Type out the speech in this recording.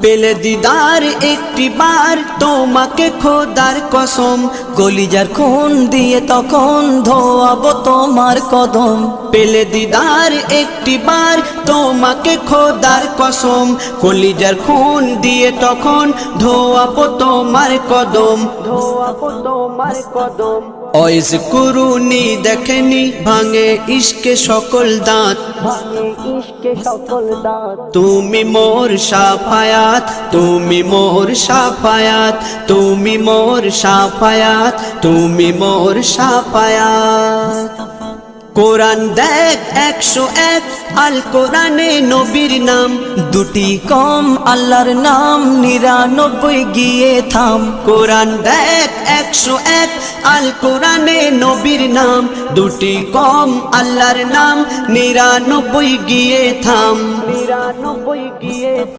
পেলে দিদার একটি বার তোমাকে খোদার কসম, কলিজার খুন দিয়ে তখন ধোয়াবো তোমার কদম। পেলে দিদার একটি বার তোমাকে খোদার কসম, কলিজার খুন দিয়ে তখন ধোয়াবো তোমার কদম, ধোয়াবো তোমার কদম। ওয়াইজ কুরুনি দেখেনি ভাঙে ইশকে সকল দাঁত, ভাঙে ইশকে সকল দাঁত। তুমি মোর শাফায়াত, তুমি মোর শাফায়াত, তুমি মোর শাফায়াত, তুমি মোর শাফায়াত। কোরআন দেখ 101, আল কোরআনে নবীর নাম দুটি কম, আল্লাহর নাম 99 গিয়ে থাম। কোরআন দেখ 101, আল কোরআনে নবীর নাম দুটি কম, আল্লাহর নাম 99 গিয়ে থাম, 99 গিয়ে